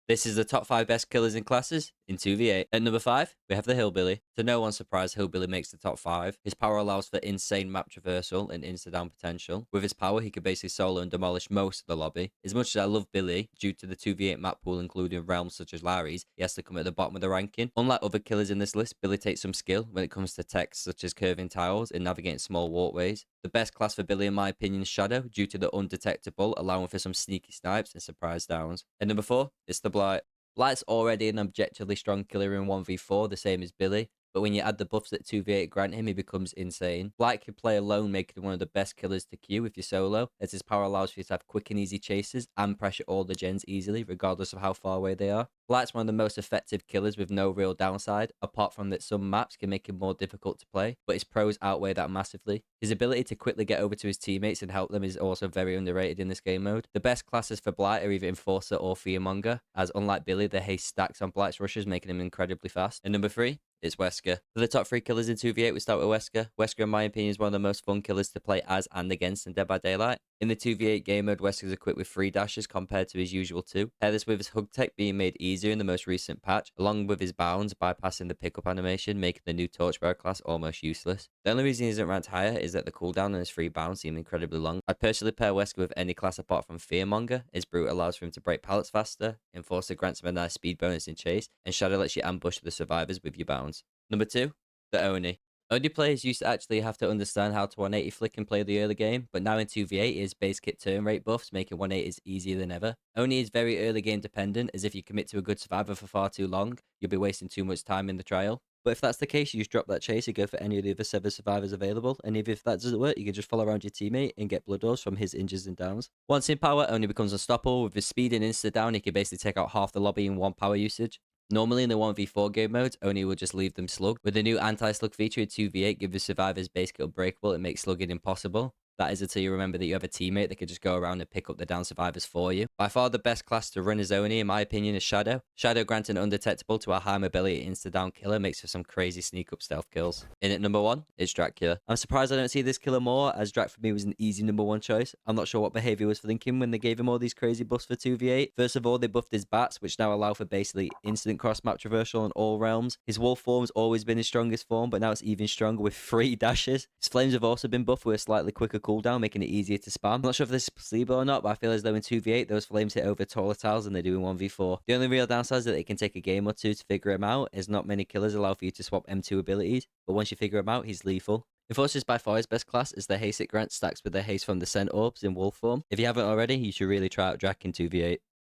This is the top 5 best killers in classes in 2v8. At number 5, we have the Hillbilly. To no one's surprise, Hillbilly makes the top 5. His power allows for insane map traversal and insta-down potential. With his power, he can basically solo and demolish most of the lobby. As much as I love Billy, due to the 2v8 map pool including realms such as Larry's, he has to come at the bottom of the ranking. Unlike other killers in this list, Billy takes some skill when it comes to techs such as curving tiles and navigating small walkways. The best class for Billy in my opinion is Shadow, due to the undetectable, allowing for some sneaky snipes and surprise downs. At number 4, it's the Blight. Blight's already an objectively strong killer in 1v4, the same as Billy, but when you add the buffs that 2v8 grant him, he becomes insane. Blight can play alone, making him one of the best killers to queue if you're solo, as his power allows for you to have quick and easy chases and pressure all the gens easily, regardless of how far away they are. Blight's one of the most effective killers with no real downside, apart from that some maps can make him more difficult to play, but his pros outweigh that massively. His ability to quickly get over to his teammates and help them is also very underrated in this game mode. The best classes for Blight are either Enforcer or Fearmonger, as unlike Billy, the haste stacks on Blight's rushes, making him incredibly fast. And number 3, it's Wesker. For the top 3 killers in 2v8, we start with Wesker. Wesker, in my opinion, is one of the most fun killers to play as and against in Dead by Daylight. In the 2v8 game mode, Wesker is equipped with 3 dashes compared to his usual 2. Pair this with his hug tech being made easier in the most recent patch, along with his bounds bypassing the pickup animation, making the new Torchbearer class almost useless. The only reason he isn't ranked higher is that the cooldown on his 3 bounds seem incredibly long. I'd personally pair Wesker with any class apart from Fearmonger, as Brute allows for him to break pallets faster, Enforcer grants him a nice speed bonus in chase, and Shadow lets you ambush the survivors with your bounds. Number 2, the Oni. Oni players used to actually have to understand how to 180 flick and play the early game, but now in 2v8 his base kit turn rate buffs, making 180s easier than ever. Oni is very early game dependent, as if you commit to a good survivor for far too long, you'll be wasting too much time in the trial. But if that's the case, you just drop that chase and go for any of the other 7 survivors available, and if that doesn't work, you can just follow around your teammate and get blood ores from his injures and downs. Once in power, Oni becomes unstoppable. With his speed and insta down, he can basically take out half the lobby in 1 power usage. Normally in the 1v4 game modes, Oni will just leave them slugged. With the new anti-slug feature in 2v8, give the survivors basically unbreakable and make slugging impossible. That is until you remember that you have a teammate that can just go around and pick up the down survivors for you. By far the best class to run as Oni, in my opinion, is Shadow. Shadow granting undetectable to a high mobility insta-down killer makes for some crazy sneak-up stealth kills. In at number 1, it's Dracula. I'm surprised I don't see this killer more, as Drac for me was an easy number 1 choice. I'm not sure what behavior was thinking when they gave him all these crazy buffs for 2v8. First of all, they buffed his bats, which now allow for basically instant cross-map traversal on all realms. His wolf form's always been his strongest form, but now it's even stronger with 3 dashes. His flames have also been buffed with a slightly quicker cooldown, making it easier to spam. I'm not sure if this is placebo or not, but I feel as though in 2v8 those flames hit over taller tiles than they do in 1v4. The only real downside is that it can take a game or 2 to figure him out, as not many killers allow for you to swap M2 abilities, but once you figure him out, he's lethal. Enforcer is by far his best class, as the haste it grants stacks with the haste from the scent orbs in wolf form. If you haven't already, you should really try out Drac in 2v8.